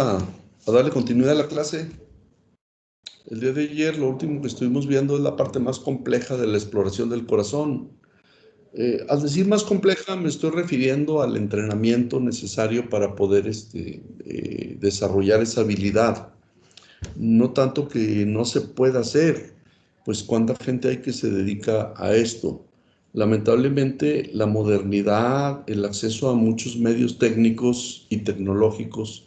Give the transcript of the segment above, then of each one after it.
a darle continuidad a la clase. El día de ayer lo último que estuvimos viendo es la parte más compleja de la exploración del corazón. Al decir más compleja me estoy refiriendo al entrenamiento necesario para poder desarrollar esa habilidad. No tanto que no se pueda hacer, pues cuánta gente hay que se dedica a esto. Lamentablemente la modernidad, el acceso a muchos medios técnicos y tecnológicos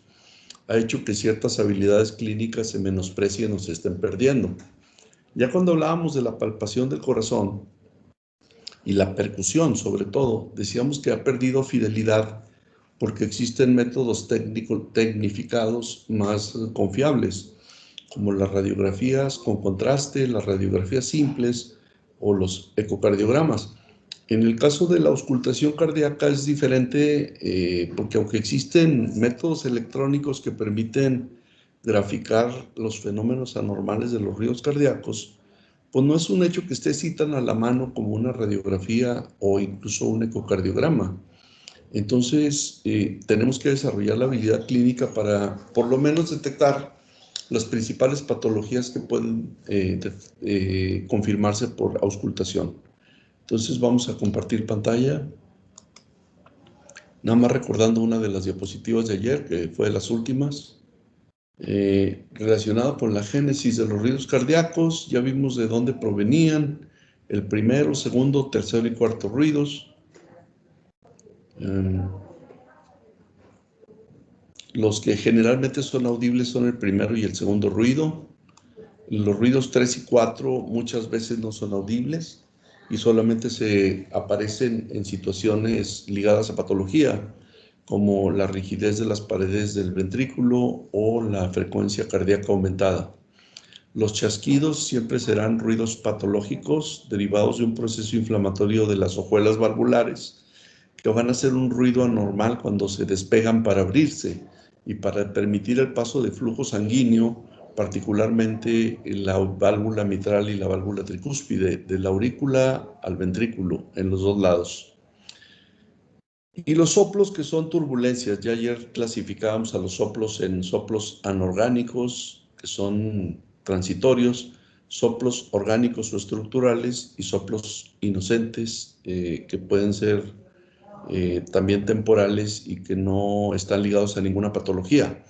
ha hecho que ciertas habilidades clínicas se menosprecien o se estén perdiendo. Ya cuando hablábamos de la palpación del corazón y la percusión, sobre todo, decíamos que ha perdido fidelidad porque existen métodos tecnificados más confiables, como las radiografías con contraste, las radiografías simples o los ecocardiogramas. En el caso de la auscultación cardíaca es diferente porque aunque existen métodos electrónicos que permiten graficar los fenómenos anormales de los ritmos cardíacos, pues no es un hecho que esté así tan a la mano como una radiografía o incluso un ecocardiograma. Entonces, tenemos que desarrollar la habilidad clínica para por lo menos detectar las principales patologías que pueden confirmarse por auscultación. Entonces vamos a compartir pantalla, nada más recordando una de las diapositivas de ayer, que fue de las últimas, relacionada con la génesis de los ritmos cardíacos. Ya vimos de dónde provenían el primero, segundo, tercero y cuarto ruidos. Los que generalmente son audibles son el primero y el segundo ruido. Los ruidos 3 y 4 muchas veces no son audibles y solamente se aparecen en situaciones ligadas a patología, como la rigidez de las paredes del ventrículo o la frecuencia cardíaca aumentada. Los chasquidos siempre serán ruidos patológicos derivados de un proceso inflamatorio de las hojuelas valvulares, que van a hacer un ruido anormal cuando se despegan para abrirse y para permitir el paso de flujo sanguíneo, particularmente en la válvula mitral y la válvula tricúspide, de la aurícula al ventrículo, en los dos lados. Y los soplos, que son turbulencias. Ya ayer clasificábamos a los soplos en soplos anorgánicos, que son transitorios, soplos orgánicos o estructurales, y soplos inocentes, que pueden ser también temporales y que no están ligados a ninguna patología.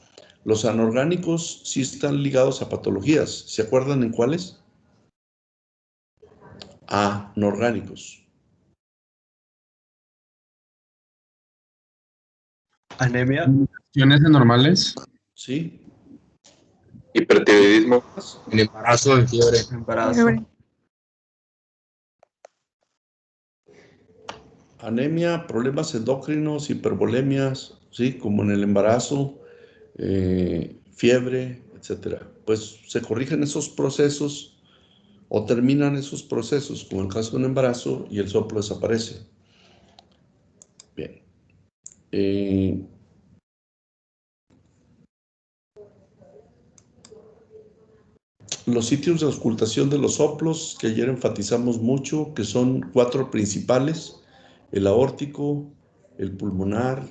Los anorgánicos sí están ligados a patologías. ¿Se acuerdan en cuáles? Anorgánicos. Anemia. ¿Acciones anormales? ¿Sí? Hipertiroidismo. En embarazo, en fiebre. Embarazo. Anemia, problemas endocrinos, hipervolemias, ¿sí? Como en el embarazo, fiebre, etcétera. Pues se corrigen esos procesos o terminan esos procesos, como en el caso de un embarazo, y el soplo desaparece. Bien. Los sitios de auscultación de los soplos, que ayer enfatizamos mucho, que son 4 principales: el aórtico, el pulmonar,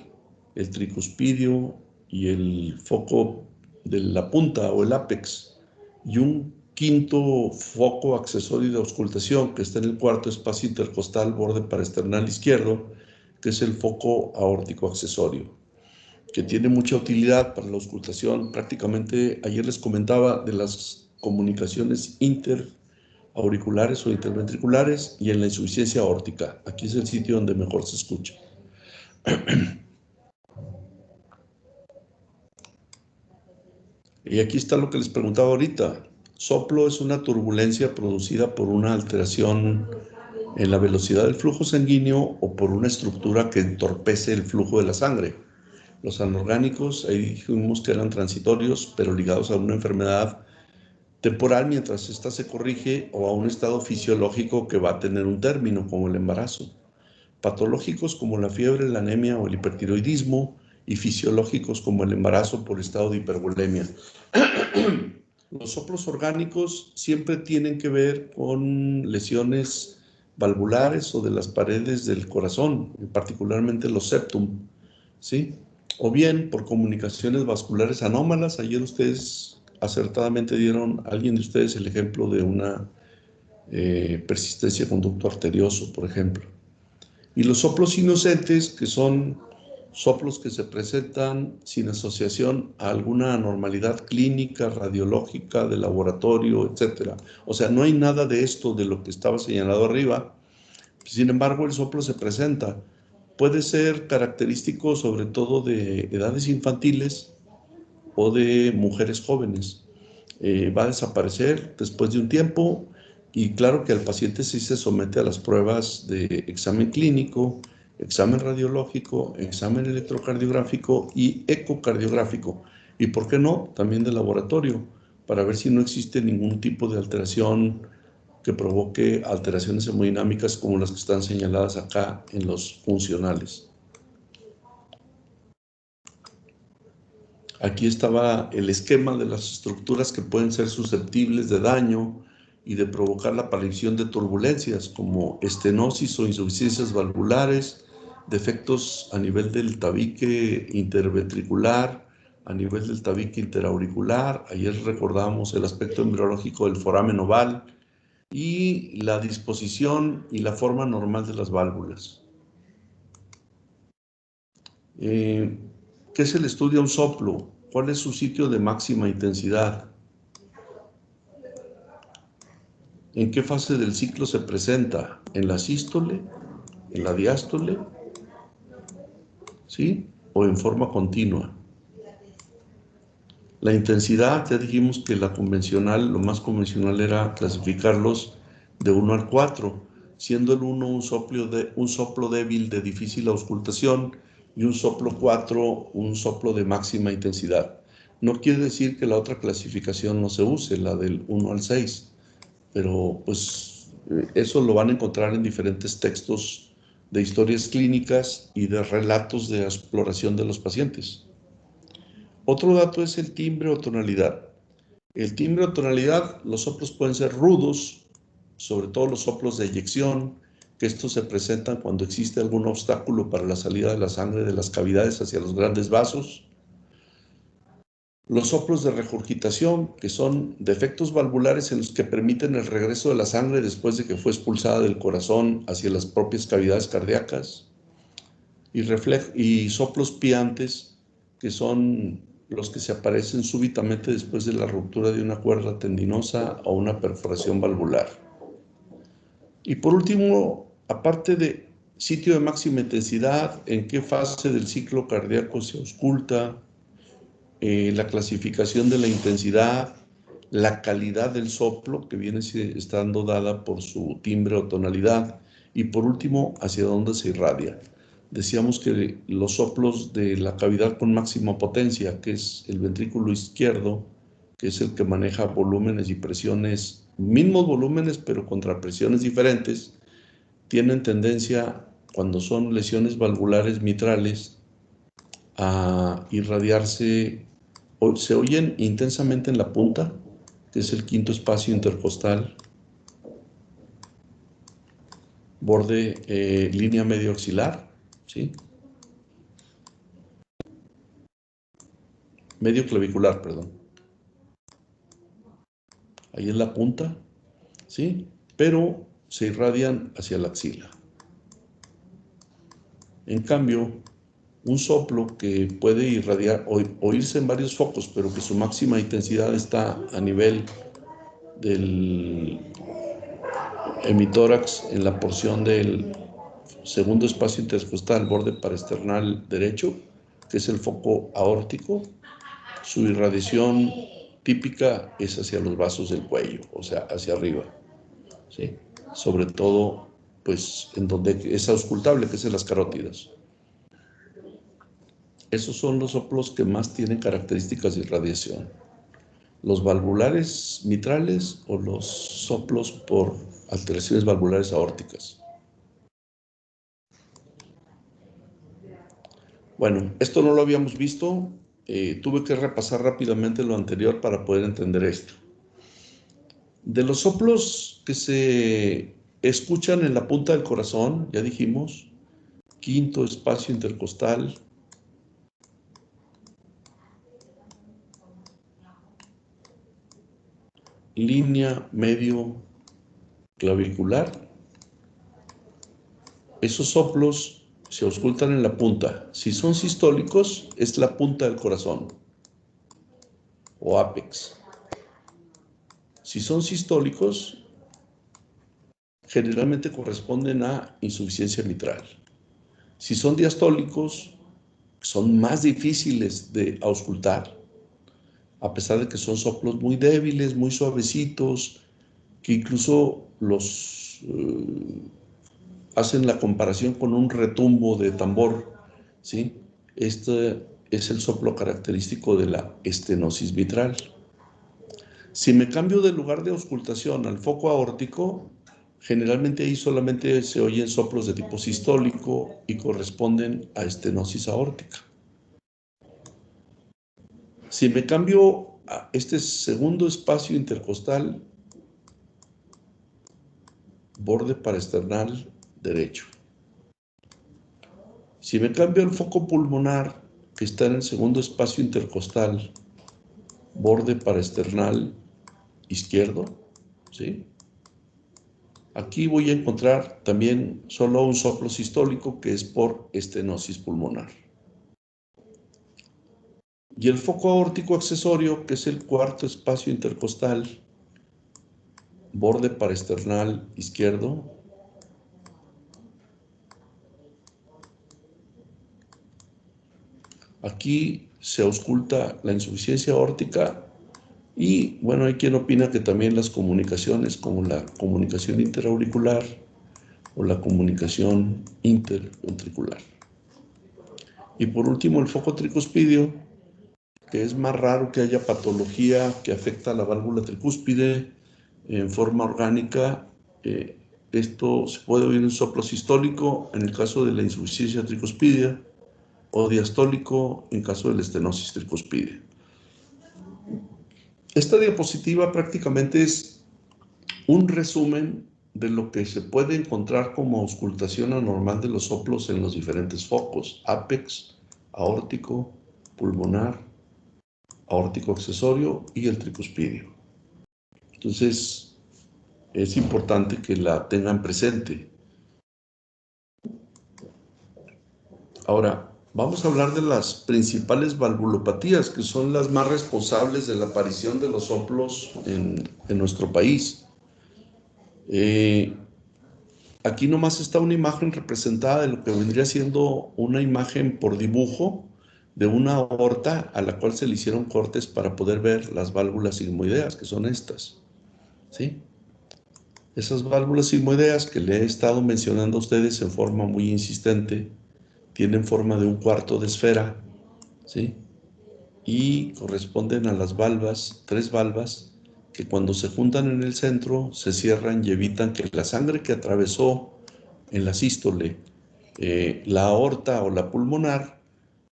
el tricuspidio y el foco de la punta o el ápex, y un quinto foco accesorio de auscultación que está en el cuarto espacio intercostal, borde parasternal izquierdo, que es el foco aórtico accesorio, que tiene mucha utilidad para la auscultación. Prácticamente ayer les comentaba de las comunicaciones interauriculares o interventriculares y en la insuficiencia aórtica. Aquí es el sitio donde mejor se escucha. Y aquí está lo que les preguntaba ahorita. Soplo es una turbulencia producida por una alteración en la velocidad del flujo sanguíneo o por una estructura que entorpece el flujo de la sangre. Los anorgánicos, ahí dijimos que eran transitorios, pero ligados a una enfermedad temporal mientras ésta se corrige, o a un estado fisiológico que va a tener un término, como el embarazo. Patológicos como la fiebre, la anemia o el hipertiroidismo, y fisiológicos como el embarazo por estado de hipervolemia. Los soplos orgánicos siempre tienen que ver con lesiones valvulares o de las paredes del corazón, particularmente los septum, ¿sí? o bien por comunicaciones vasculares anómalas. Ayer ustedes acertadamente dieron, alguien de ustedes, el ejemplo de una persistencia de conducto arterioso, por ejemplo. Y los soplos inocentes, que son soplos que se presentan sin asociación a alguna anormalidad clínica, radiológica, de laboratorio, etc. O sea, no hay nada de esto de lo que estaba señalado arriba. Sin embargo, el soplo se presenta. Puede ser característico sobre todo de edades infantiles o de mujeres jóvenes. Va a desaparecer después de un tiempo y claro que el paciente sí se somete a las pruebas de examen clínico, examen radiológico, examen electrocardiográfico y ecocardiográfico. Y por qué no, también de laboratorio, para ver si no existe ningún tipo de alteración que provoque alteraciones hemodinámicas como las que están señaladas acá en los funcionales. Aquí estaba el esquema de las estructuras que pueden ser susceptibles de daño y de provocar la aparición de turbulencias como estenosis o insuficiencias valvulares, defectos a nivel del tabique interventricular, a nivel del tabique interauricular. Ayer recordamos el aspecto embriológico del foramen oval y la disposición y la forma normal de las válvulas. ¿Qué se le estudia a un soplo? ¿Cuál es su sitio de máxima intensidad? ¿En qué fase del ciclo se presenta? ¿En la sístole? ¿En la diástole? ¿Sí? ¿O en forma continua? La intensidad, ya dijimos que la convencional, lo más convencional era clasificarlos de 1 al 4, siendo el 1 un soplo débil de difícil auscultación y un soplo 4 un soplo de máxima intensidad. No quiere decir que la otra clasificación no se use, la del 1 al 6, pero pues eso lo van a encontrar en diferentes textos de historias clínicas y de relatos de exploración de los pacientes. Otro dato es el timbre o tonalidad. El timbre o tonalidad, los soplos pueden ser rudos, sobre todo los soplos de eyección, que estos se presentan cuando existe algún obstáculo para la salida de la sangre de las cavidades hacia los grandes vasos. Los soplos de regurgitación, que son defectos valvulares en los que permiten el regreso de la sangre después de que fue expulsada del corazón hacia las propias cavidades cardíacas. Y soplos piantes, que son los que se aparecen súbitamente después de la ruptura de una cuerda tendinosa o una perforación valvular. Y por último, aparte de sitio de máxima intensidad, en qué fase del ciclo cardíaco se ausculta, la clasificación de la intensidad, la calidad del soplo, que viene estando dada por su timbre o tonalidad, y por último, hacia dónde se irradia. Decíamos que los soplos de la cavidad con máxima potencia, que es el ventrículo izquierdo, que es el que maneja volúmenes y presiones, mismos volúmenes, pero contra presiones diferentes, tienen tendencia, cuando son lesiones valvulares mitrales, a irradiarse, se oyen intensamente en la punta, que es el quinto espacio intercostal, borde, línea medio axilar, ¿sí? Medio clavicular, perdón. Ahí es la punta, ¿sí? Pero se irradian hacia la axila. En cambio, un soplo que puede irradiar, oírse en varios focos, pero que su máxima intensidad está a nivel del hemitórax en la porción del segundo espacio intercostal, borde paraesternal derecho, que es el foco aórtico. Su irradiación típica es hacia los vasos del cuello, o sea, hacia arriba, ¿sí? Sobre todo, pues, en donde es auscultable, que es en las carótidas. Esos son los soplos que más tienen características de irradiación. Los valvulares mitrales o los soplos por alteraciones valvulares aórticas. Bueno, esto no lo habíamos visto. Tuve que repasar rápidamente lo anterior para poder entender esto. De los soplos que se escuchan en la punta del corazón, ya dijimos, quinto espacio intercostal, línea medio clavicular. Esos soplos se auscultan en la punta. Si son sistólicos, es la punta del corazón o ápex. Si son sistólicos, generalmente corresponden a insuficiencia mitral. Si son diastólicos, son más difíciles de auscultar, a pesar de que son soplos muy débiles, muy suavecitos, que incluso los hacen la comparación con un retumbo de tambor, ¿sí? Este es el soplo característico de la estenosis mitral. Si me cambio de lugar de auscultación al foco aórtico, generalmente ahí solamente se oyen soplos de tipo sistólico y corresponden a estenosis aórtica. Si me cambio a este segundo espacio intercostal, borde paraesternal derecho. Si me cambio al foco pulmonar, que está en el segundo espacio intercostal, borde paraesternal izquierdo, ¿sí? Aquí voy a encontrar también solo un soplo sistólico que es por estenosis pulmonar. Y el foco aórtico accesorio, que es el cuarto espacio intercostal, borde paraesternal izquierdo, aquí se ausculta la insuficiencia aórtica y, bueno, hay quien opina que también las comunicaciones, como la comunicación interauricular o la comunicación interventricular. Y por último, el foco tricuspidio, que es más raro que haya patología que afecta a la válvula tricúspide en forma orgánica. Esto se puede oír en soplo sistólico en el caso de la insuficiencia tricuspidia o diastólico en caso de la estenosis tricuspidea. Esta diapositiva prácticamente es un resumen de lo que se puede encontrar como auscultación anormal de los soplos en los diferentes focos: ápex, aórtico, pulmonar, aórtico accesorio y el tricuspidio. Entonces, es importante que la tengan presente. Ahora, vamos a hablar de las principales valvulopatías, que son las más responsables de la aparición de los soplos en nuestro país. Aquí nomás está una imagen representada de lo que vendría siendo una imagen por dibujo de una aorta a la cual se le hicieron cortes para poder ver las válvulas sigmoideas, que son estas, ¿sí? Esas válvulas sigmoideas que le he estado mencionando a ustedes en forma muy insistente, tienen forma de un cuarto de esfera, ¿sí? Y corresponden a las valvas, 3 valvas, que cuando se juntan en el centro se cierran y evitan que la sangre que atravesó en la sístole la aorta o la pulmonar,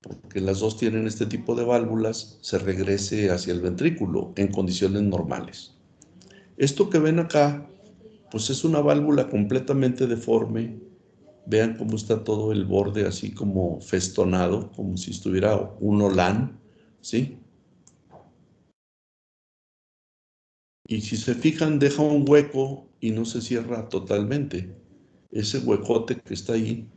porque las dos tienen este tipo de válvulas, se regrese hacia el ventrículo en condiciones normales. Esto que ven acá, pues es una válvula completamente deforme. Vean cómo está todo el borde así como festonado, como si estuviera un holán, ¿sí? Y si se fijan, deja un hueco y no se cierra totalmente. Ese huecote que está ahí,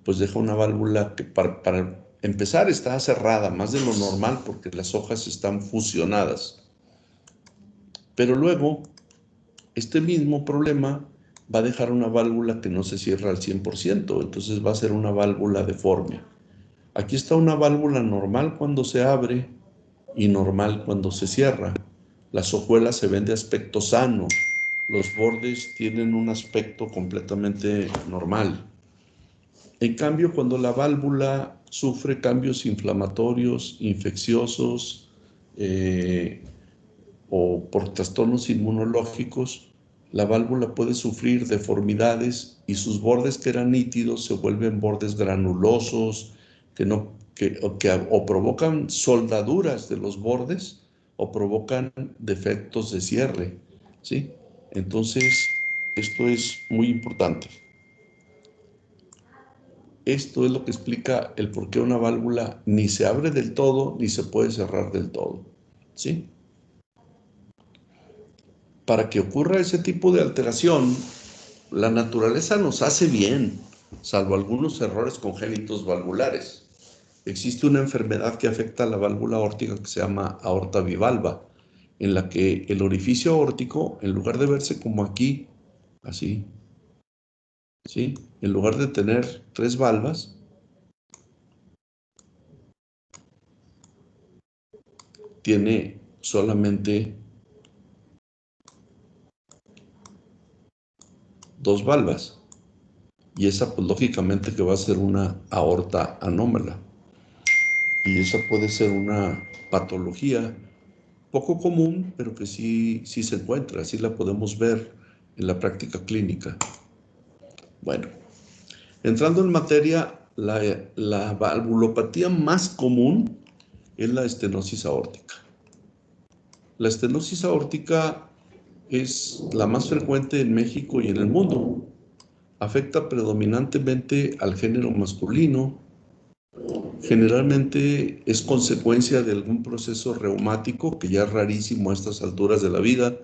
pues deja una válvula que para empezar está cerrada, más de lo normal, porque las hojas están fusionadas. Pero luego, este mismo problema va a dejar una válvula que no se cierra al 100%, entonces va a ser una válvula deforme. Aquí está una válvula normal cuando se abre y normal cuando se cierra. Las hojuelas se ven de aspecto sano, los bordes tienen un aspecto completamente normal. En cambio, cuando la válvula sufre cambios inflamatorios, infecciosos o por trastornos inmunológicos, la válvula puede sufrir deformidades y sus bordes que eran nítidos se vuelven bordes granulosos o provocan soldaduras de los bordes o provocan defectos de cierre, ¿sí? Entonces, esto es muy importante. Esto es lo que explica el por qué una válvula ni se abre del todo ni se puede cerrar del todo, ¿sí? para que ocurra ese tipo de alteración, la naturaleza nos hace bien, salvo algunos errores congénitos valvulares. Existe una enfermedad que afecta a la válvula aórtica que se llama aorta bivalva, en la que el orificio aórtico, en lugar de verse como aquí, así, ¿sí? En lugar de tener 3 valvas, tiene solamente 2 valvas. Y esa, pues lógicamente que va a ser una aorta anómala. Y esa puede ser una patología poco común, pero que sí se encuentra, así la podemos ver en la práctica clínica. Bueno, entrando en materia, la valvulopatía más común es la estenosis aórtica. La estenosis aórtica es la más frecuente en México y en el mundo. Afecta predominantemente al género masculino. Generalmente es consecuencia de algún proceso reumático que ya es rarísimo a estas alturas de la vida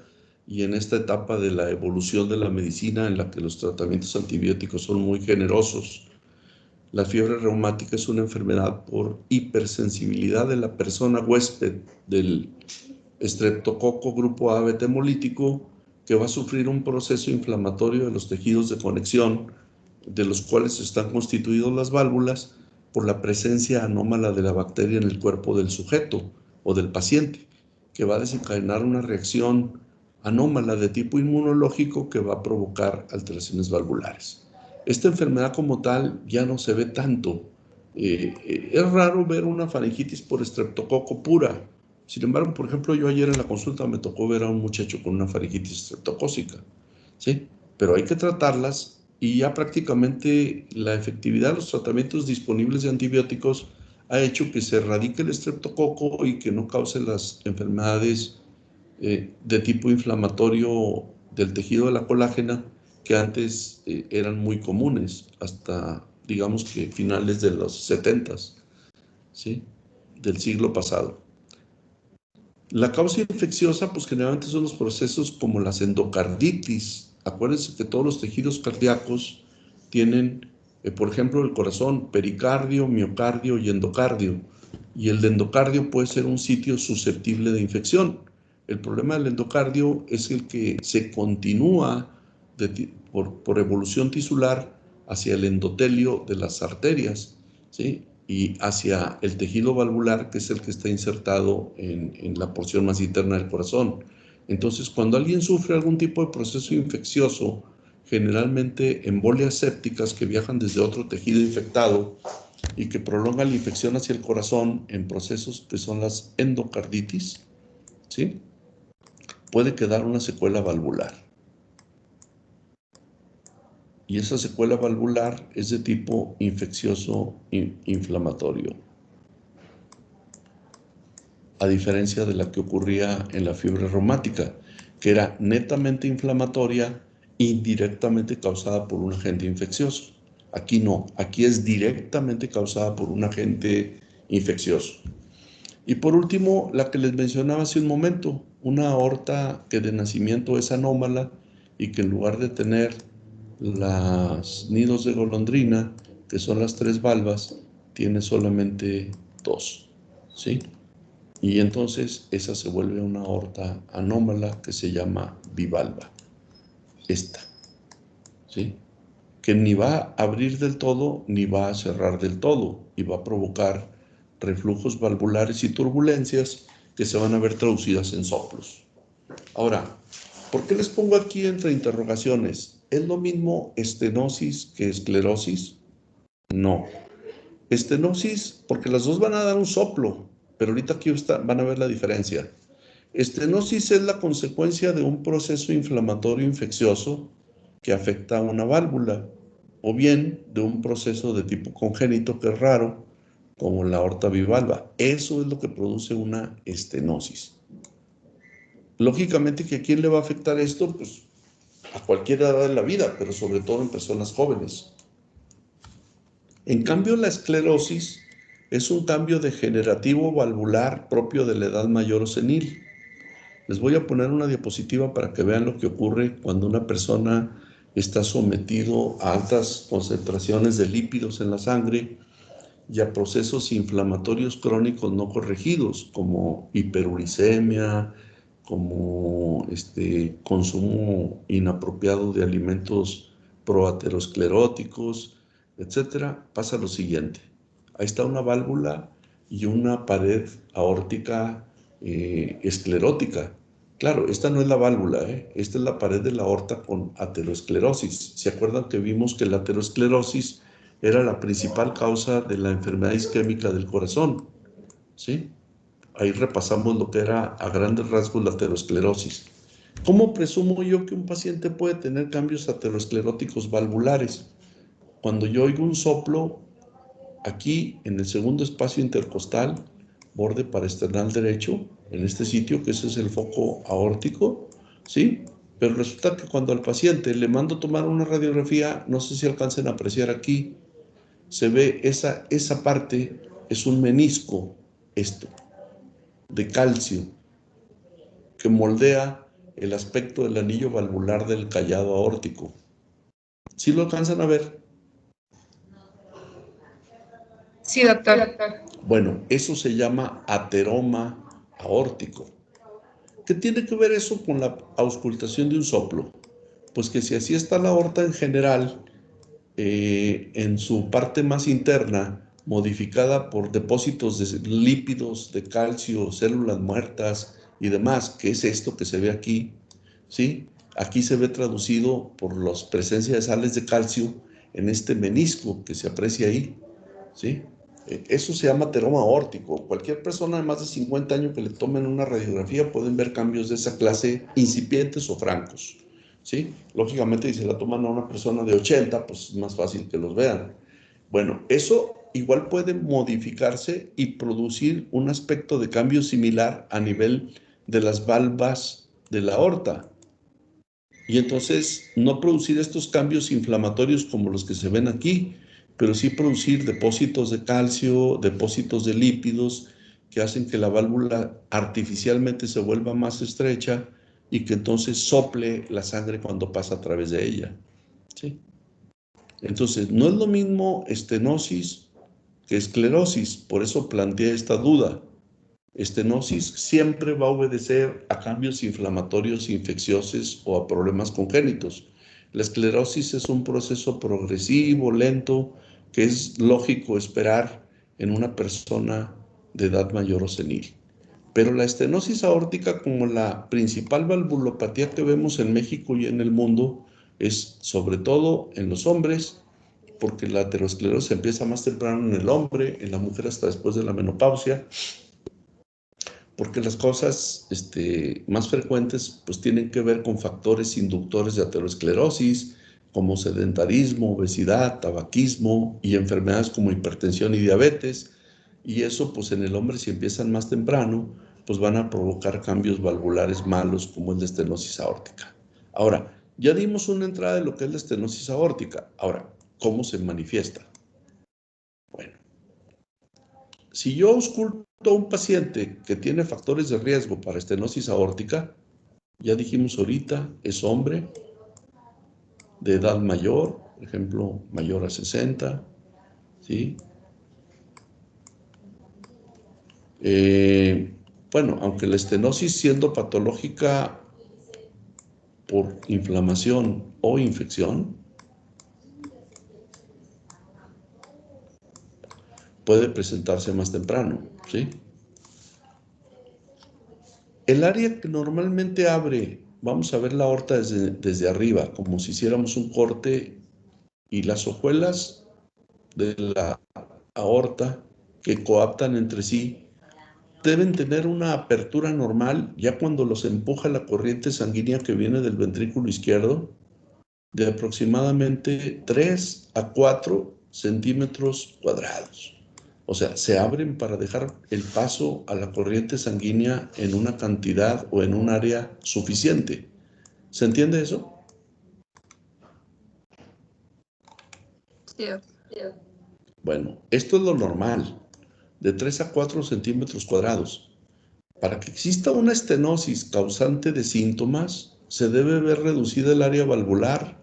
y en esta etapa de la evolución de la medicina en la que los tratamientos antibióticos son muy generosos. La fiebre reumática es una enfermedad por hipersensibilidad de la persona huésped del estreptococo grupo A beta hemolítico que va a sufrir un proceso inflamatorio de los tejidos de conexión de los cuales están constituidos las válvulas por la presencia anómala de la bacteria en el cuerpo del sujeto o del paciente, que va a desencadenar una reacción anómala de tipo inmunológico que va a provocar alteraciones valvulares. Esta enfermedad como tal ya no se ve tanto. Es raro ver una faringitis por estreptococo pura. Sin embargo, por ejemplo, yo ayer en la consulta me tocó ver a un muchacho con una faringitis estreptocócica, ¿sí? Pero hay que tratarlas y ya prácticamente la efectividad de los tratamientos disponibles de antibióticos ha hecho que se erradique el estreptococo y que no cause las enfermedades de tipo inflamatorio del tejido de la colágena que antes eran muy comunes hasta digamos que finales de los 70s, ¿sí? Del siglo pasado. La causa infecciosa, pues generalmente son los procesos como las endocarditis. Acuérdense que todos los tejidos cardíacos tienen, por ejemplo, el corazón, pericardio, miocardio y endocardio. Y el de endocardio puede ser un sitio susceptible de infección. El problema del endocardio es el que se continúa por evolución tisular hacia el endotelio de las arterias, ¿sí? Y hacia el tejido valvular, que es el que está insertado en la porción más interna del corazón. Entonces, cuando alguien sufre algún tipo de proceso infeccioso, generalmente embolias sépticas que viajan desde otro tejido infectado y que prolongan la infección hacia el corazón en procesos que son las endocarditis, ¿sí? Puede quedar una secuela valvular. Y esa secuela valvular es de tipo infeccioso inflamatorio, a diferencia de la que ocurría en la fiebre reumática, que era netamente inflamatoria, indirectamente causada por un agente infeccioso. Aquí no, aquí es directamente causada por un agente infeccioso. Y por último, la que les mencionaba hace un momento, una aorta que de nacimiento es anómala y que en lugar de tener las nidos de golondrina, que son las 3 valvas, tiene solamente 2, ¿sí? Y entonces esa se vuelve una aorta anómala que se llama bivalva, esta, ¿sí? Que ni va a abrir del todo ni va a cerrar del todo y va a provocar reflujos valvulares y turbulencias que se van a ver traducidas en soplos. Ahora, ¿por qué les pongo aquí entre interrogaciones? ¿Es lo mismo estenosis que esclerosis? No. Estenosis, porque las dos van a dar un soplo, pero ahorita aquí van a ver la diferencia. Estenosis es la consecuencia de un proceso inflamatorio infeccioso que afecta a una válvula, o bien de un proceso de tipo congénito que es raro, como la aorta bivalva. Eso es lo que produce una estenosis. Lógicamente que a quién le va a afectar esto, pues a cualquier edad de la vida, pero sobre todo en personas jóvenes. En cambio, la esclerosis es un cambio degenerativo valvular propio de la edad mayor o senil. Les voy a poner una diapositiva para que vean lo que ocurre cuando una persona está sometido a altas concentraciones de lípidos en la sangre y a procesos inflamatorios crónicos no corregidos, como hiperuricemia, como consumo inapropiado de alimentos proateroscleróticos, etcétera. Pasa lo siguiente. Ahí está una válvula y una pared aórtica esclerótica. Claro, esta no es la válvula, esta es la pared de la aorta con aterosclerosis. ¿Se acuerdan que vimos que la aterosclerosis era la principal causa de la enfermedad isquémica del corazón? ¿Sí? Ahí repasamos lo que era a grandes rasgos la aterosclerosis. ¿Cómo presumo yo que un paciente puede tener cambios ateroscleróticos valvulares? Cuando yo oigo un soplo aquí en el segundo espacio intercostal, borde paraesternal derecho, en este sitio, que ese es el foco aórtico, ¿sí? Pero resulta que cuando al paciente le mando tomar una radiografía, no sé si alcancen a apreciar aquí, se ve esa parte, es un menisco, esto, de calcio, que moldea el aspecto del anillo valvular del callado aórtico. ¿Sí lo alcanzan a ver? Sí, doctor. Bueno, eso se llama ateroma aórtico. ¿Qué tiene que ver eso con la auscultación de un soplo? Pues que si así está la aorta en general, en su parte más interna, modificada por depósitos de lípidos, de calcio, células muertas y demás, que es esto que se ve aquí, ¿sí? Aquí se ve traducido por la presencia de sales de calcio en este menisco que se aprecia ahí, ¿sí? Eso se llama ateroma aórtico. Cualquier persona de más de 50 años que le tomen una radiografía pueden ver cambios de esa clase incipientes o francos, ¿sí? Lógicamente, si se la toman a una persona de 80, pues es más fácil que los vean. Bueno, eso igual puede modificarse y producir un aspecto de cambio similar a nivel de las valvas de la aorta. Y entonces no producir estos cambios inflamatorios como los que se ven aquí, pero sí producir depósitos de calcio, depósitos de lípidos que hacen que la válvula artificialmente se vuelva más estrecha y que entonces sople la sangre cuando pasa a través de ella, ¿sí? Entonces, no es lo mismo estenosis que esclerosis, por eso planteé esta duda. Estenosis siempre va a obedecer a cambios inflamatorios, infecciosos o a problemas congénitos. La esclerosis es un proceso progresivo, lento, que es lógico esperar en una persona de edad mayor o senil. Pero la estenosis aórtica, como la principal valvulopatía que vemos en México y en el mundo, es sobre todo en los hombres, porque la aterosclerosis empieza más temprano en el hombre, en la mujer hasta después de la menopausia, porque las cosas más frecuentes pues tienen que ver con factores inductores de aterosclerosis, como sedentarismo, obesidad, tabaquismo y enfermedades como hipertensión y diabetes. Y eso pues en el hombre, si empiezan más temprano, pues van a provocar cambios valvulares malos como es la estenosis aórtica. Ahora, ya dimos una entrada de lo que es la estenosis aórtica. Ahora, ¿cómo se manifiesta? Bueno, si yo ausculto a un paciente que tiene factores de riesgo para estenosis aórtica, ya dijimos ahorita, es hombre, de edad mayor, por ejemplo, mayor a 60, ¿sí? Bueno, aunque la estenosis siendo patológica por inflamación o infección, puede presentarse más temprano, ¿sí? El área que normalmente abre, vamos a ver la aorta desde arriba, como si hiciéramos un corte, y las hojuelas de la aorta que coaptan entre sí deben tener una apertura normal ya cuando los empuja la corriente sanguínea que viene del ventrículo izquierdo de aproximadamente 3 a 4 centímetros cuadrados. O sea, se abren para dejar el paso a la corriente sanguínea en una cantidad o en un área suficiente. ¿Se entiende eso? Sí. Bueno, esto es lo normal, de 3 a 4 centímetros cuadrados. Para que exista una estenosis causante de síntomas, se debe ver reducida el área valvular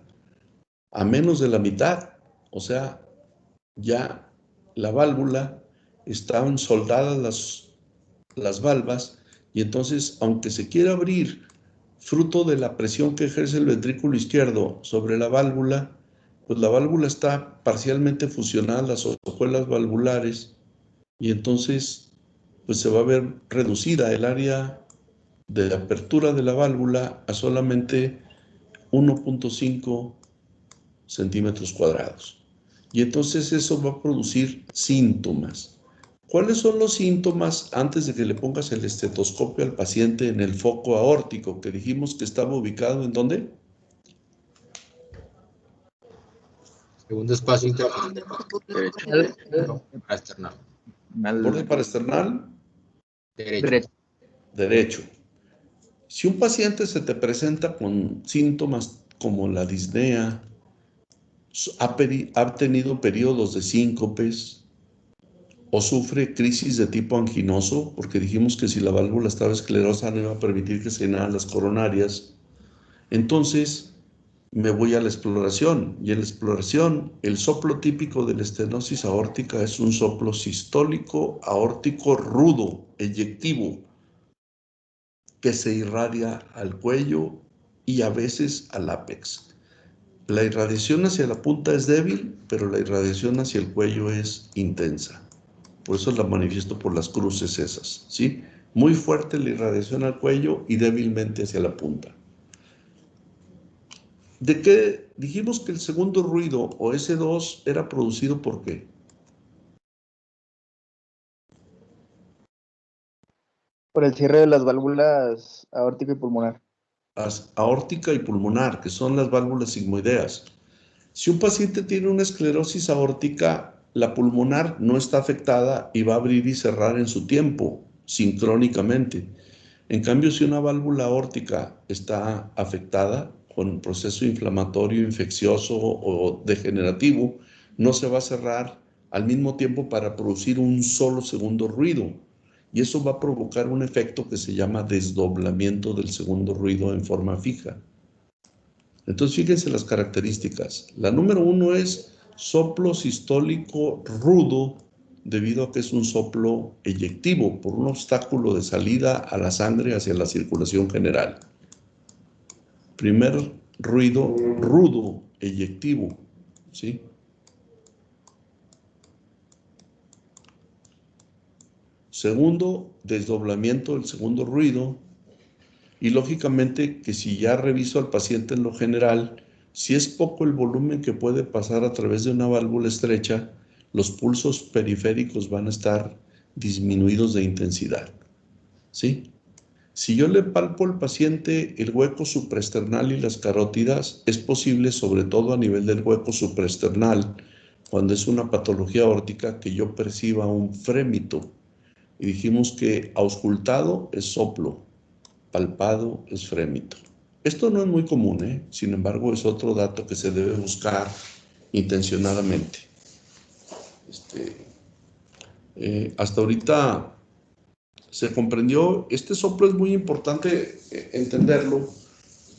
a menos de la mitad. O sea, ya la válvula están soldadas las valvas y entonces, aunque se quiera abrir fruto de la presión que ejerce el ventrículo izquierdo sobre la válvula, pues la válvula está parcialmente fusionada a las hojuelas valvulares y entonces pues se va a ver reducida el área de apertura de la válvula a solamente 1.5 centímetros cuadrados. Y entonces eso va a producir síntomas. ¿Cuáles son los síntomas antes de que le pongas el estetoscopio al paciente en el foco aórtico, que dijimos que estaba ubicado en dónde? Segundo espacio intercostal. External. Borde paraesternal Derecho. derecho. Si un paciente se te presenta con síntomas como la disnea, ha tenido periodos de síncopes o sufre crisis de tipo anginoso, porque dijimos que si la válvula estaba esclerosa no iba a permitir que se llenaran las coronarias, entonces me voy a la exploración. Y en la exploración, el soplo típico de la estenosis aórtica es un soplo sistólico aórtico rudo, eyectivo, que se irradia al cuello y a veces al ápex. La irradiación hacia la punta es débil, pero la irradiación hacia el cuello es intensa. Por eso la manifiesto por las cruces esas, ¿sí? Muy fuerte la irradiación al cuello y débilmente hacia la punta. ¿De qué dijimos que el segundo ruido o S2 era producido por qué? Por el cierre de las válvulas aórtica y pulmonar. Aórtica y pulmonar, que son las válvulas sigmoideas. Si un paciente tiene una esclerosis aórtica, la pulmonar no está afectada y va a abrir y cerrar en su tiempo, sincrónicamente. En cambio, si una válvula aórtica está afectada con un proceso inflamatorio, infeccioso o degenerativo, no se va a cerrar al mismo tiempo para producir un solo segundo ruido. Y eso va a provocar un efecto que se llama desdoblamiento del segundo ruido en forma fija. Entonces, fíjense las características. La número 1 es soplo sistólico rudo, debido a que es un soplo eyectivo por un obstáculo de salida a la sangre hacia la circulación general. Primer ruido rudo, eyectivo, ¿sí? Segundo, desdoblamiento del segundo ruido. Y lógicamente que si ya reviso al paciente en lo general, si es poco el volumen que puede pasar a través de una válvula estrecha, los pulsos periféricos van a estar disminuidos de intensidad, ¿sí? Si yo le palpo al paciente el hueco supraesternal y las carótidas, es posible, sobre todo a nivel del hueco supraesternal, cuando es una patología aórtica, que yo perciba un frémito. Y dijimos que auscultado es soplo, palpado es frémito. Esto no es muy común, ¿eh? Sin embargo, es otro dato que se debe buscar intencionadamente. Hasta ahorita se comprendió, este soplo es muy importante entenderlo,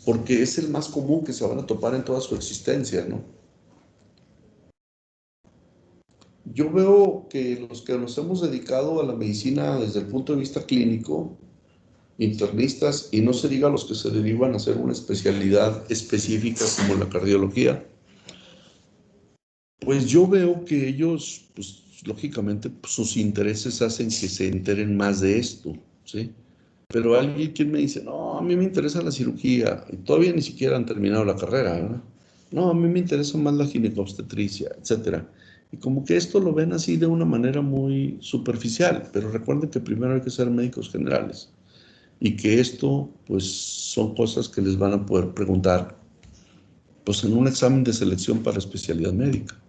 porque es el más común que se van a topar en toda su existencia, ¿no? Yo veo que los que nos hemos dedicado a la medicina desde el punto de vista clínico, internistas, y no se diga los que se derivan a hacer una especialidad específica como la cardiología, pues yo veo que ellos, pues lógicamente, pues, sus intereses hacen que se enteren más de esto, ¿sí? Pero alguien quien me dice, no, a mí me interesa la cirugía, y todavía ni siquiera han terminado la carrera, ¿verdad? No, a mí me interesa más la ginecobstetricia, etcétera. Y como que esto lo ven así de una manera muy superficial, pero recuerden que primero hay que ser médicos generales y que esto, pues, son cosas que les van a poder preguntar, pues, en un examen de selección para especialidad médica,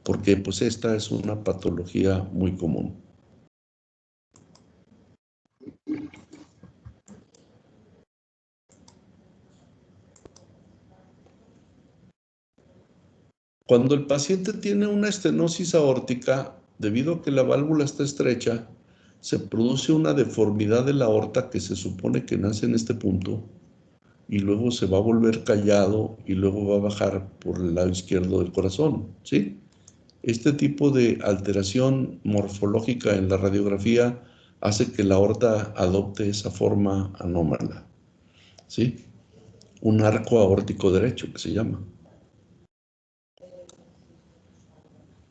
porque, pues, esta es una patología muy común. Cuando el paciente tiene una estenosis aórtica, debido a que la válvula está estrecha, se produce una deformidad de la aorta que se supone que nace en este punto y luego se va a volver callado y luego va a bajar por el lado izquierdo del corazón, ¿sí? Este tipo de alteración morfológica en la radiografía hace que la aorta adopte esa forma anómala, ¿sí? Un arco aórtico derecho que se llama.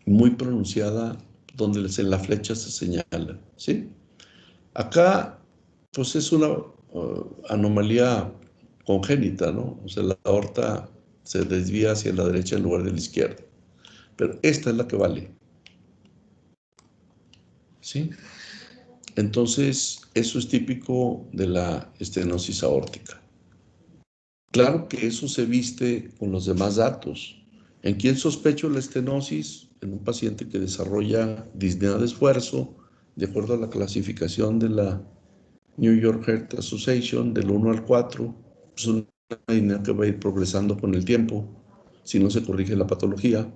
Muy pronunciada donde en la flecha se señala, ¿sí? Acá, pues es una anomalía congénita, ¿no? O sea, la aorta se desvía hacia la derecha en lugar de la izquierda. Pero esta es la que vale, ¿sí? Entonces, eso es típico de la estenosis aórtica. Claro que eso se viste con los demás datos. ¿En quién sospecho la estenosis? En un paciente que desarrolla disnea de esfuerzo, de acuerdo a la clasificación de la New York Heart Association, del 1 al 4, es una disnea que va a ir progresando con el tiempo, si no se corrige la patología.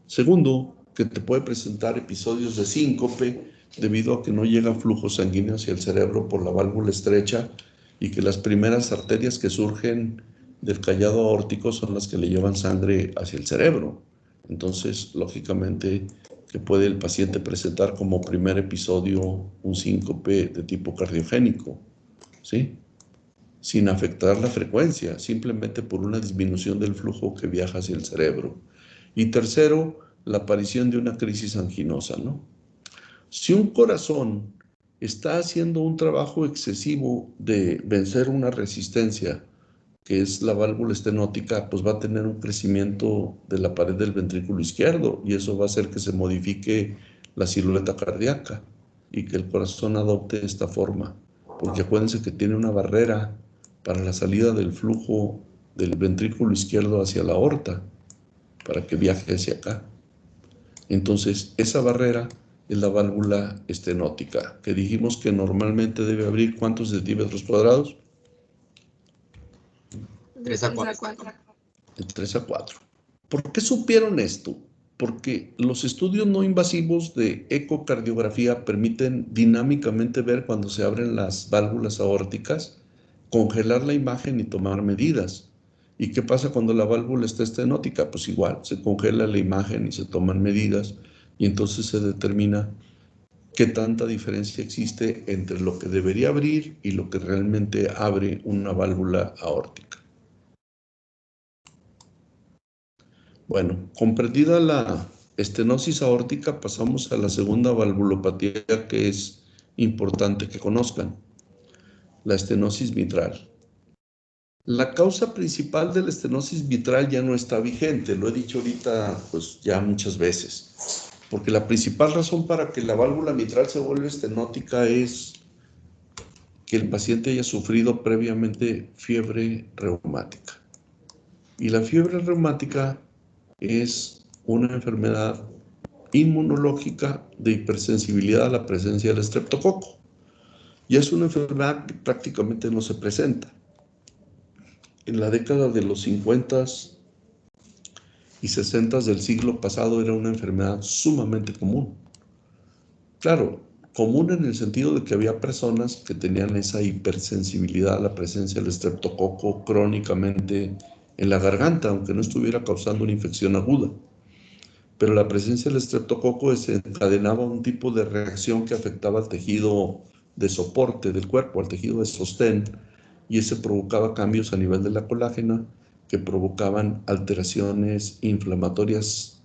Segundo, que te puede presentar episodios de síncope, debido a que no llega flujo sanguíneo hacia el cerebro por la válvula estrecha y que las primeras arterias que surgen del callado aórtico son las que le llevan sangre hacia el cerebro. Entonces, lógicamente, que puede el paciente presentar como primer episodio un síncope de tipo cardiogénico, ¿sí? Sin afectar la frecuencia, simplemente por una disminución del flujo que viaja hacia el cerebro. Y tercero, la aparición de una crisis anginosa, ¿no? Si un corazón está haciendo un trabajo excesivo de vencer una resistencia, que es la válvula estenótica, pues va a tener un crecimiento de la pared del ventrículo izquierdo y eso va a hacer que se modifique la silueta cardíaca y que el corazón adopte esta forma. Porque acuérdense que tiene una barrera para la salida del flujo del ventrículo izquierdo hacia la aorta, para que viaje hacia acá. Entonces, esa barrera es la válvula estenótica, que dijimos que normalmente debe abrir ¿cuántos centímetros cuadrados? 3 a 4. De 3 a 4. ¿Por qué supieron esto? Porque los estudios no invasivos de ecocardiografía permiten dinámicamente ver cuando se abren las válvulas aórticas, congelar la imagen y tomar medidas. ¿Y qué pasa cuando la válvula está estenótica? Pues igual, se congela la imagen y se toman medidas y entonces se determina qué tanta diferencia existe entre lo que debería abrir y lo que realmente abre una válvula aórtica. Bueno, comprendida la estenosis aórtica, pasamos a la segunda valvulopatía que es importante que conozcan, la estenosis mitral. La causa principal de la estenosis mitral ya no está vigente, lo he dicho ahorita pues ya muchas veces, porque la principal razón para que la válvula mitral se vuelva estenótica es que el paciente haya sufrido previamente fiebre reumática. Y la fiebre reumática es una enfermedad inmunológica de hipersensibilidad a la presencia del estreptococo. Y es una enfermedad que prácticamente no se presenta. En la década de los 50 y 60 del siglo pasado era una enfermedad sumamente común. Claro, común en el sentido de que había personas que tenían esa hipersensibilidad a la presencia del estreptococo crónicamente en la garganta, aunque no estuviera causando una infección aguda. Pero la presencia del estreptococo desencadenaba un tipo de reacción que afectaba al tejido de soporte del cuerpo, al tejido de sostén, y ese provocaba cambios a nivel de la colágena que provocaban alteraciones inflamatorias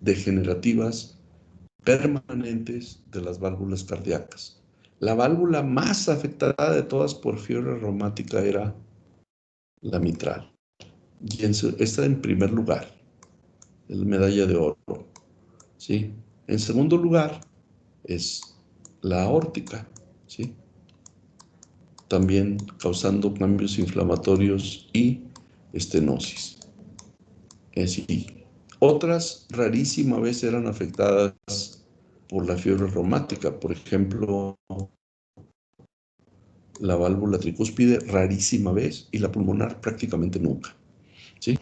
degenerativas permanentes de las válvulas cardíacas. La válvula más afectada de todas por fiebre reumática era la mitral, y está en primer lugar, la medalla de oro. ¿Sí? En segundo lugar es la aórtica, ¿sí? También causando cambios inflamatorios y estenosis. Otras rarísima vez eran afectadas por la fiebre reumática, por ejemplo, la válvula tricúspide rarísima vez y la pulmonar prácticamente nunca, ¿sí?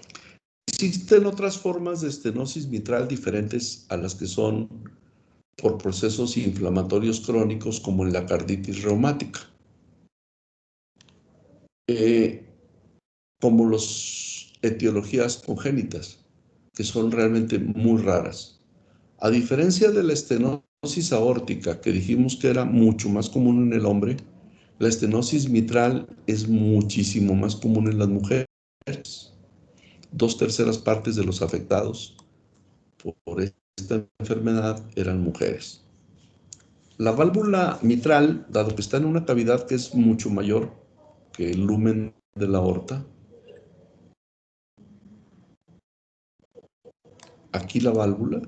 Existen otras formas de estenosis mitral diferentes a las que son por procesos inflamatorios crónicos como en la carditis reumática. Como las etiologías congénitas, que son realmente muy raras. A diferencia de la estenosis aórtica, que dijimos que era mucho más común en el hombre, la estenosis mitral es muchísimo más común en las mujeres. 2/3 partes de los afectados por esta enfermedad eran mujeres. La válvula mitral, dado que está en una cavidad que es mucho mayor que el lumen de la aorta, aquí la válvula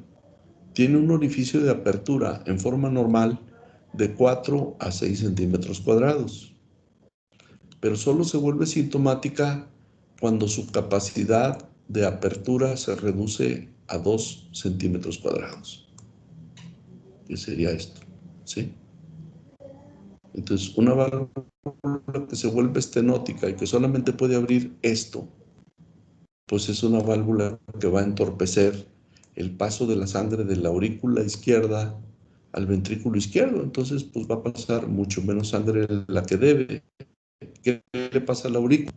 tiene un orificio de apertura en forma normal de 4 a 6 centímetros cuadrados, pero solo se vuelve sintomática cuando su capacidad de apertura se reduce a 2 centímetros cuadrados. ¿Qué sería esto? ¿Sí? Entonces, una válvula que se vuelve estenótica y que solamente puede abrir esto, pues es una válvula que va a entorpecer el paso de la sangre de la aurícula izquierda al ventrículo izquierdo. Entonces, pues va a pasar mucho menos sangre de la que debe. ¿Qué le pasa a la aurícula?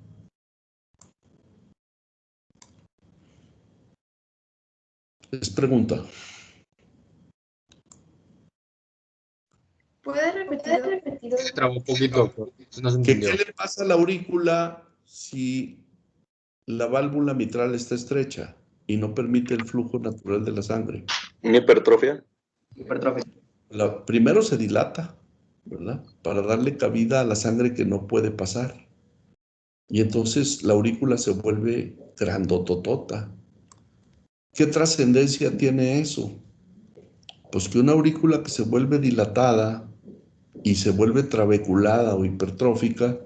Es pregunta. ¿Puede repetir? Se trabó un poquito, doctor. Eso no se ¿Qué entendió. le pasa a la aurícula si la válvula mitral está estrecha y no permite el flujo natural de la sangre? ¿Una hipertrofia? Primero se dilata, ¿verdad? Para darle cabida a la sangre que no puede pasar. Y entonces la aurícula se vuelve grandototota. ¿Qué trascendencia tiene eso? Pues que una aurícula que se vuelve dilatada y se vuelve trabeculada o hipertrófica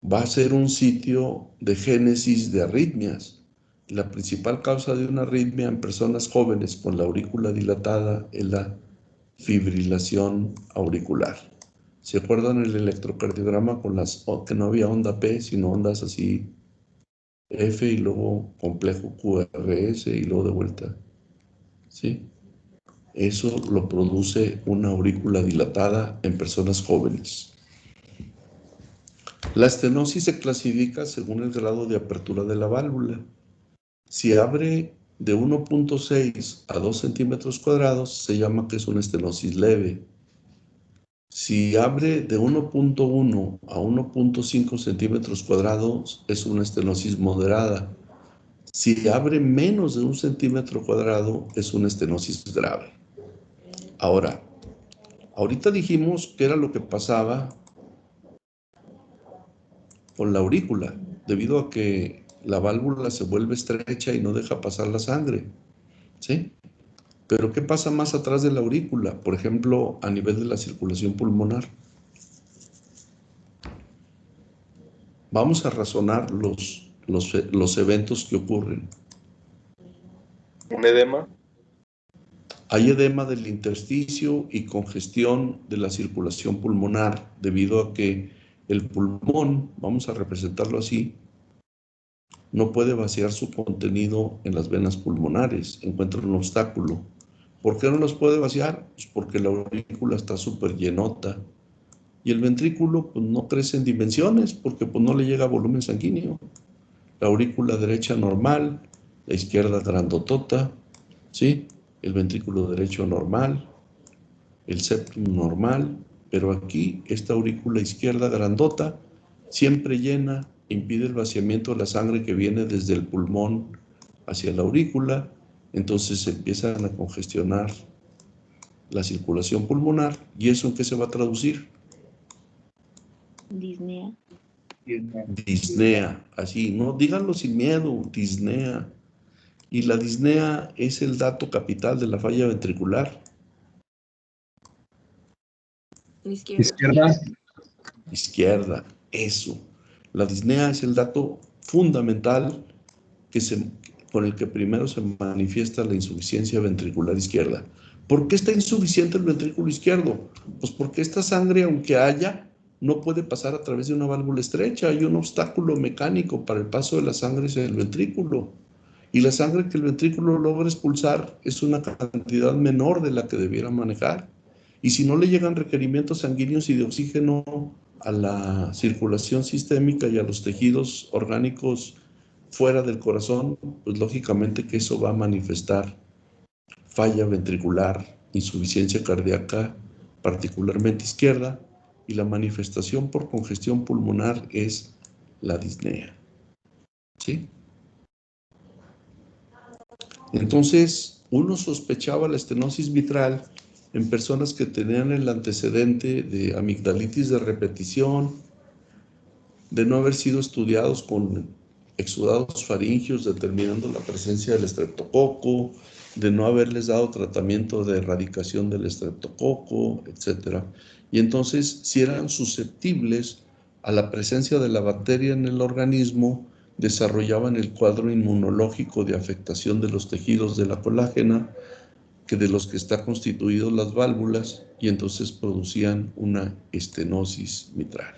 va a ser un sitio de génesis de arritmias. La principal causa de una arritmia en personas jóvenes con la aurícula dilatada es la fibrilación auricular. ¿Se acuerdan el electrocardiograma con que no había onda P, sino ondas así F y luego complejo QRS y luego de vuelta? ¿Sí? Eso lo produce una aurícula dilatada en personas jóvenes. La estenosis se clasifica según el grado de apertura de la válvula. Si abre de 1.6 a 2 centímetros cuadrados, se llama que es una estenosis leve. Si abre de 1.1 a 1.5 centímetros cuadrados, es una estenosis moderada. Si abre menos de 1 centímetro cuadrado, es una estenosis grave. Ahora, ahorita dijimos que era lo que pasaba con la aurícula, debido a que la válvula se vuelve estrecha y no deja pasar la sangre, ¿sí? Pero ¿qué pasa más atrás de la aurícula? Por ejemplo, a nivel de la circulación pulmonar. Vamos a razonar los eventos que ocurren. ¿Un edema? Hay edema del intersticio y congestión de la circulación pulmonar, debido a que el pulmón, vamos a representarlo así, no puede vaciar su contenido en las venas pulmonares, encuentra un obstáculo. ¿Por qué no los puede vaciar? Pues porque la aurícula está súper llenota y el ventrículo pues, no crece en dimensiones porque pues, no le llega volumen sanguíneo. La aurícula derecha normal, la izquierda grandotota, ¿sí? El ventrículo derecho normal, el septum normal, pero aquí esta aurícula izquierda grandota, siempre llena, impide el vaciamiento de la sangre que viene desde el pulmón hacia la aurícula, entonces se empiezan a congestionar la circulación pulmonar. ¿Y eso en qué se va a traducir? Disnea. Disnea, así, no, díganlo sin miedo, disnea. Y la disnea es el dato capital de la falla ventricular. Izquierda. Izquierda, eso. La disnea es el dato fundamental con el que primero se manifiesta la insuficiencia ventricular izquierda. ¿Por qué está insuficiente el ventrículo izquierdo? Pues porque esta sangre, aunque haya, no puede pasar a través de una válvula estrecha. Hay un obstáculo mecánico para el paso de la sangre hacia el ventrículo. Y la sangre que el ventrículo logra expulsar es una cantidad menor de la que debiera manejar. Y si no le llegan requerimientos sanguíneos y de oxígeno a la circulación sistémica y a los tejidos orgánicos fuera del corazón, pues lógicamente que eso va a manifestar falla ventricular, insuficiencia cardíaca, particularmente izquierda, y la manifestación por congestión pulmonar es la disnea. ¿Sí? Entonces, uno sospechaba la estenosis mitral en personas que tenían el antecedente de amigdalitis de repetición, de no haber sido estudiados con exudados faringios determinando la presencia del estreptococo, de no haberles dado tratamiento de erradicación del estreptococo, etc. Y entonces, si eran susceptibles a la presencia de la bacteria en el organismo, desarrollaban el cuadro inmunológico de afectación de los tejidos de la colágena, que de los que están constituidos las válvulas, y entonces producían una estenosis mitral.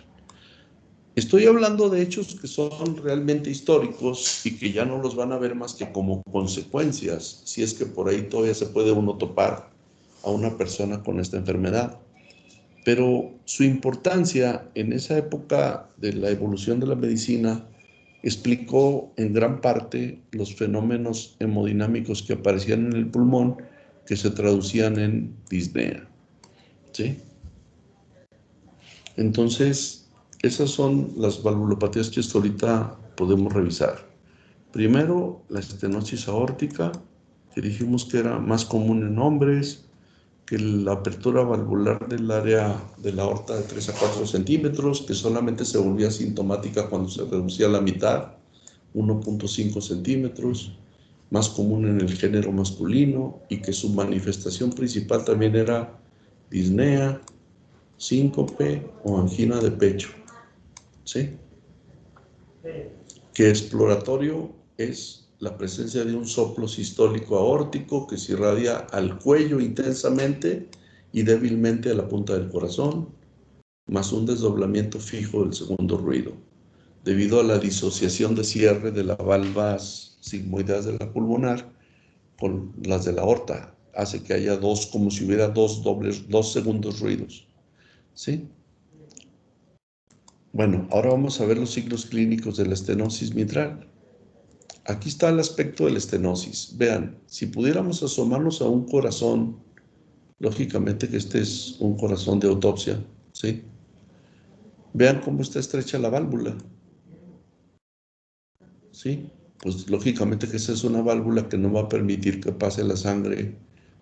Estoy hablando de hechos que son realmente históricos y que ya no los van a ver más que como consecuencias, si es que por ahí todavía se puede uno topar a una persona con esta enfermedad. Pero su importancia en esa época de la evolución de la medicina explicó en gran parte los fenómenos hemodinámicos que aparecían en el pulmón, que se traducían en disnea. ¿Sí? Entonces, esas son las valvulopatías que hasta ahorita podemos revisar. Primero, la estenosis aórtica, que dijimos que era más común en hombres, que la apertura valvular del área de la aorta de 3 a 4 centímetros, que solamente se volvía sintomática cuando se reducía a la mitad, 1.5 centímetros, más común en el género masculino, y que su manifestación principal también era disnea, síncope o angina de pecho. ¿Sí? Que exploratorio es la presencia de un soplo sistólico aórtico que se irradia al cuello intensamente y débilmente a la punta del corazón, más un desdoblamiento fijo del segundo ruido, debido a la disociación de cierre de las valvas sigmoideas de la pulmonar con las de la aorta. Hace que haya dos, como si hubiera dos segundos ruidos. ¿Sí? Bueno, ahora vamos a ver los signos clínicos de la estenosis mitral. Aquí está el aspecto de la estenosis. Vean, si pudiéramos asomarnos a un corazón, lógicamente que este es un corazón de autopsia, ¿sí? Vean cómo está estrecha la válvula, ¿sí? Pues lógicamente que esa es una válvula que no va a permitir que pase la sangre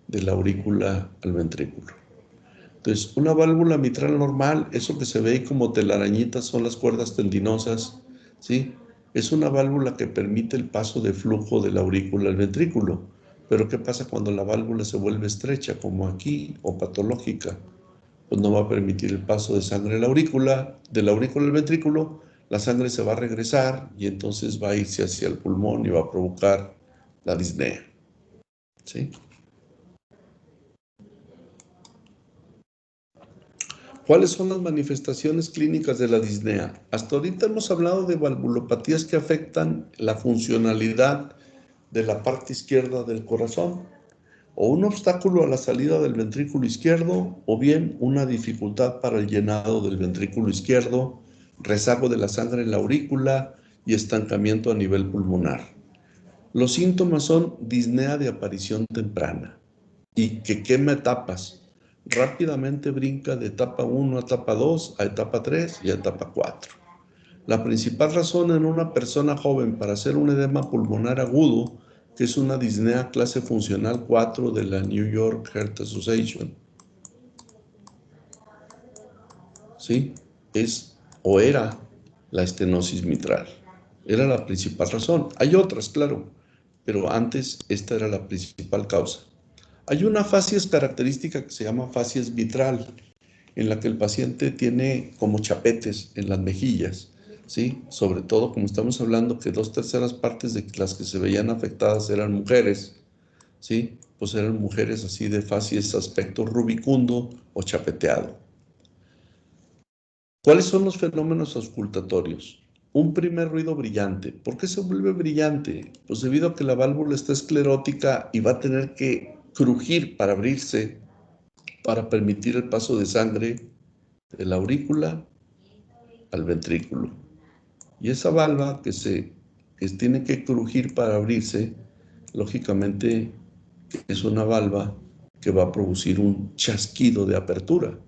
de la aurícula al ventrículo. Entonces, una válvula mitral normal, eso que se ve ahí como telarañitas son las cuerdas tendinosas, ¿sí? Es una válvula que permite el paso de flujo de la aurícula al ventrículo. Pero ¿qué pasa cuando la válvula se vuelve estrecha, como aquí, o patológica? Pues no va a permitir el paso de sangre de la aurícula al ventrículo, la sangre se va a regresar y entonces va a irse hacia el pulmón y va a provocar la disnea, ¿sí? ¿Cuáles son las manifestaciones clínicas de la disnea? Hasta ahorita hemos hablado de valvulopatías que afectan la funcionalidad de la parte izquierda del corazón, o un obstáculo a la salida del ventrículo izquierdo, o bien una dificultad para el llenado del ventrículo izquierdo, rezago de la sangre en la aurícula y estancamiento a nivel pulmonar. Los síntomas son disnea de aparición temprana y que quema etapas. Rápidamente brinca de etapa 1 a etapa 2, a etapa 3 y a etapa 4. La principal razón en una persona joven para hacer un edema pulmonar agudo, que es una disnea clase funcional 4 de la New York Heart Association, ¿sí? Es o era la estenosis mitral. Era la principal razón. Hay otras, claro, pero antes esta era la principal causa. Hay una facies característica que se llama facies mitral, en la que el paciente tiene como chapetes en las mejillas, ¿sí? Sobre todo, como estamos hablando, que 2/3 partes de las que se veían afectadas eran mujeres, ¿sí? Pues eran mujeres así de facies aspecto rubicundo o chapeteado. ¿Cuáles son los fenómenos auscultatorios? un primer ruido brillante. ¿Por qué se vuelve brillante? Pues debido a que la válvula está esclerótica y va a tener que crujir para abrirse, para permitir el paso de sangre de la aurícula al ventrículo. Y esa valva que tiene que crujir para abrirse, lógicamente es una valva que va a producir un chasquido de apertura,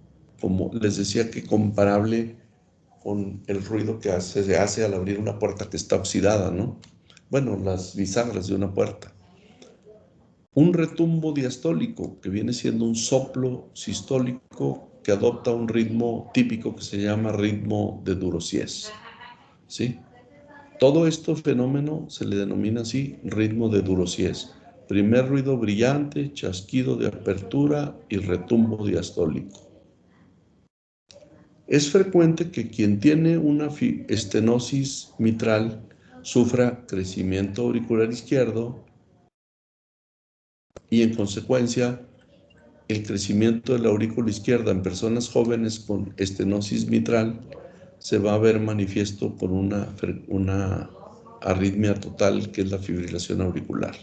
como les decía, que comparable con el ruido que se hace al abrir una puerta que está oxidada, ¿no? Bueno, las bisagras de una puerta. Un retumbo diastólico, que viene siendo un soplo sistólico que adopta un ritmo típico que se llama ritmo de Durosies, ¿sí? Todo este fenómeno se le denomina así ritmo de Durosies. Primer ruido brillante, chasquido de apertura y retumbo diastólico. Es frecuente que quien tiene una estenosis mitral sufra crecimiento auricular izquierdo y en consecuencia el crecimiento de la aurícula izquierda en personas jóvenes con estenosis mitral se va a ver manifiesto por una arritmia total, que es la fibrilación auricular.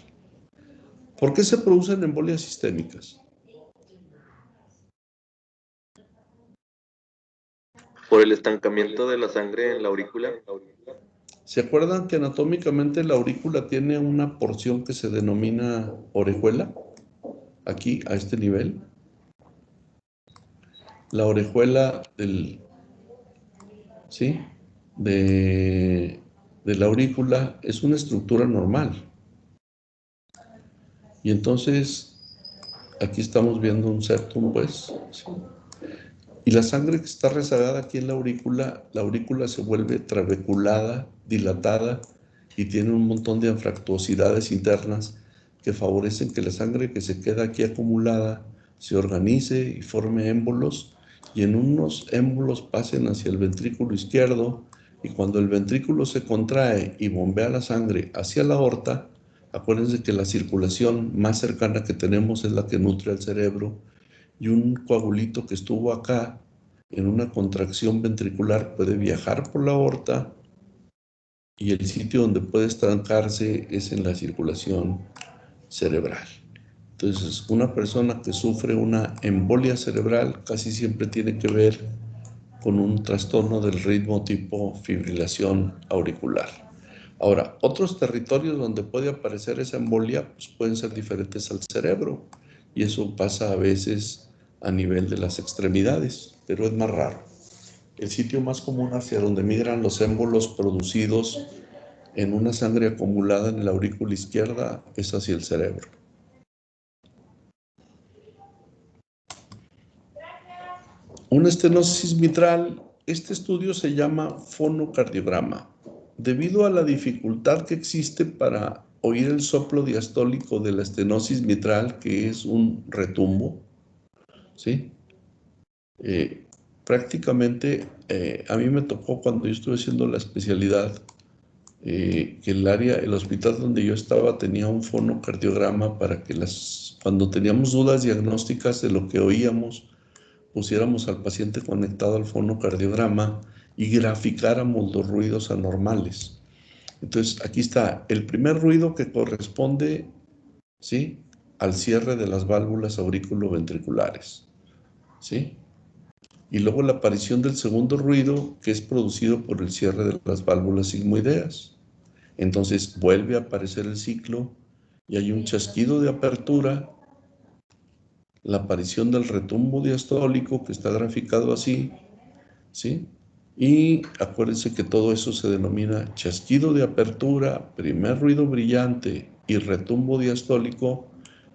¿Por qué se producen embolias sistémicas? Por el estancamiento de la sangre en la aurícula. ¿Se acuerdan que anatómicamente la aurícula tiene una porción que se denomina orejuela? Aquí, a este nivel. La orejuela ¿sí? de la aurícula es una estructura normal. Y entonces, aquí estamos viendo un septum, pues. ¿Sí? Y la sangre que está rezagada aquí en la aurícula se vuelve trabeculada, dilatada, y tiene un montón de anfractuosidades internas que favorecen que la sangre que se queda aquí acumulada se organice y forme émbolos, y en unos émbolos pasen hacia el ventrículo izquierdo, y cuando el ventrículo se contrae y bombea la sangre hacia la aorta, acuérdense que la circulación más cercana que tenemos es la que nutre al cerebro, y un coagulito que estuvo acá en una contracción ventricular puede viajar por la aorta, y el sitio donde puede estancarse es en la circulación cerebral. Entonces, una persona que sufre una embolia cerebral casi siempre tiene que ver con un trastorno del ritmo tipo fibrilación auricular. Ahora, otros territorios donde puede aparecer esa embolia pues pueden ser diferentes al cerebro, y eso pasa a veces a nivel de las extremidades, pero es más raro. El sitio más común hacia donde migran los émbolos producidos en una sangre acumulada en la aurícula izquierda es hacia el cerebro. Una estenosis mitral, este estudio se llama fonocardiograma. Debido a la dificultad que existe para oír el soplo diastólico de la estenosis mitral, que es un retumbo, ¿sí? Prácticamente a mí me tocó cuando yo estuve haciendo la especialidad que el hospital donde yo estaba tenía un fonocardiograma para que cuando teníamos dudas diagnósticas de lo que oíamos, pusiéramos al paciente conectado al fonocardiograma y graficáramos los ruidos anormales. Entonces, aquí está el primer ruido que corresponde, ¿sí?, al cierre de las válvulas auriculoventriculares, ¿sí? Y luego la aparición del segundo ruido, que es producido por el cierre de las válvulas sigmoideas. Entonces vuelve a aparecer el ciclo y hay un chasquido de apertura, la aparición del retumbo diastólico que está graficado así, ¿sí? Y acuérdense que todo eso se denomina chasquido de apertura, primer ruido brillante y retumbo diastólico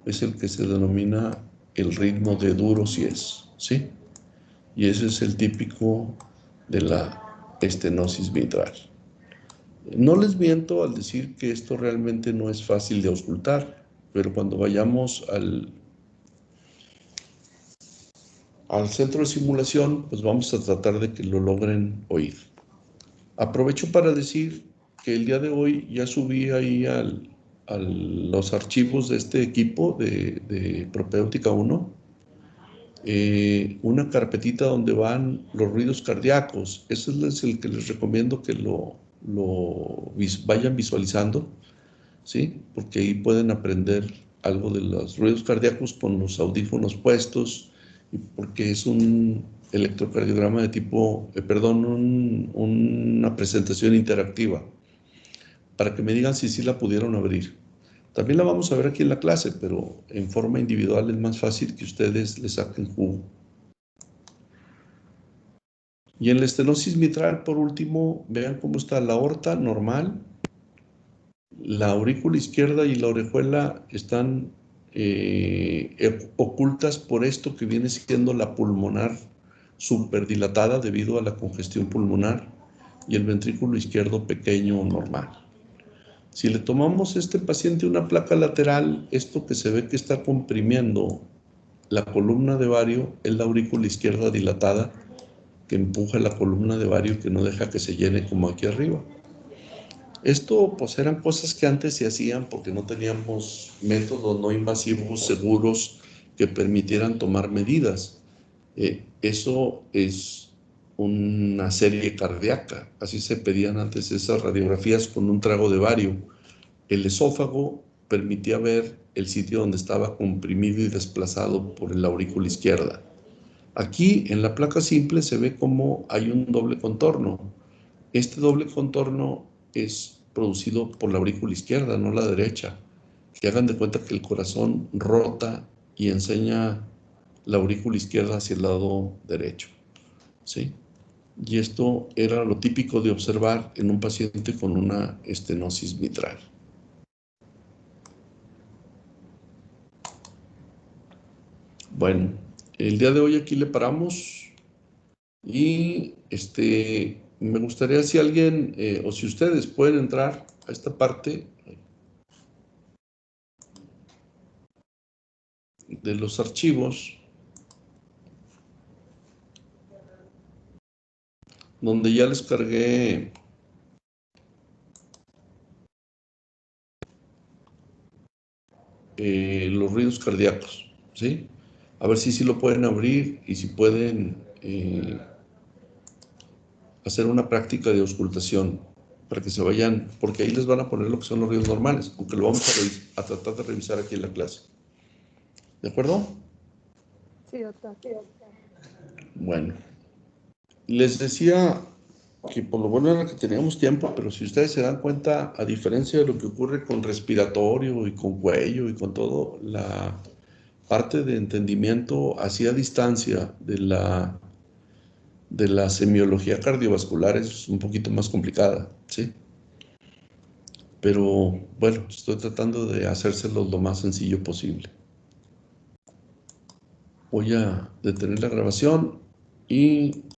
es el que se denomina el ritmo de Durosies, ¿sí? Y ese es el típico de la estenosis mitral. No les miento al decir que esto realmente no es fácil de auscultar, pero cuando vayamos al centro de simulación, pues vamos a tratar de que lo logren oír. Aprovecho para decir que el día de hoy ya subí ahí a los archivos de este equipo de Propéutica 1, una carpetita donde van los ruidos cardíacos. Ese es el que les recomiendo que lo vayan visualizando, ¿sí? Porque ahí pueden aprender algo de los ruidos cardíacos con los audífonos puestos, y porque es un electrocardiograma de tipo, una presentación interactiva, para que me digan si sí la pudieron abrir. También la vamos a ver aquí en la clase, pero en forma individual es más fácil que ustedes le saquen jugo. Y en la estenosis mitral, por último, vean cómo está la aorta normal. La aurícula izquierda y la orejuela están ocultas por esto que viene siendo la pulmonar superdilatada debido a la congestión pulmonar, y el ventrículo izquierdo pequeño normal. Si le tomamos a este paciente una placa lateral, esto que se ve que está comprimiendo la columna de vario es la aurícula izquierda dilatada, que empuja la columna de vario y que no deja que se llene como aquí arriba. Esto pues eran cosas que antes se hacían porque no teníamos métodos no invasivos seguros que permitieran tomar medidas. Eso es una serie cardíaca, así se pedían antes esas radiografías con un trago de vario. El esófago permitía ver el sitio donde estaba comprimido y desplazado por la aurícula izquierda. Aquí en la placa simple se ve cómo hay un doble contorno. Este doble contorno es producido por la aurícula izquierda, no la derecha. Que hagan de cuenta que el corazón rota y enseña la aurícula izquierda hacia el lado derecho, ¿sí? Y esto era lo típico de observar en un paciente con una estenosis mitral. Bueno, el día de hoy aquí le paramos y me gustaría si alguien o si ustedes pueden entrar a esta parte de los archivos donde ya les cargué los ruidos cardíacos, ¿sí? A ver si lo pueden abrir y si pueden hacer una práctica de auscultación para que se vayan, porque ahí les van a poner lo que son los ruidos normales, aunque lo vamos a tratar de revisar aquí en la clase. ¿De acuerdo? Sí, doctor. Bueno, les decía que por lo bueno era que teníamos tiempo, pero si ustedes se dan cuenta, a diferencia de lo que ocurre con respiratorio y con cuello y con todo, la parte de entendimiento hacia distancia de la semiología cardiovascular es un poquito más complicada, ¿sí? Pero bueno, estoy tratando de hacérselo lo más sencillo posible. Voy a detener la grabación y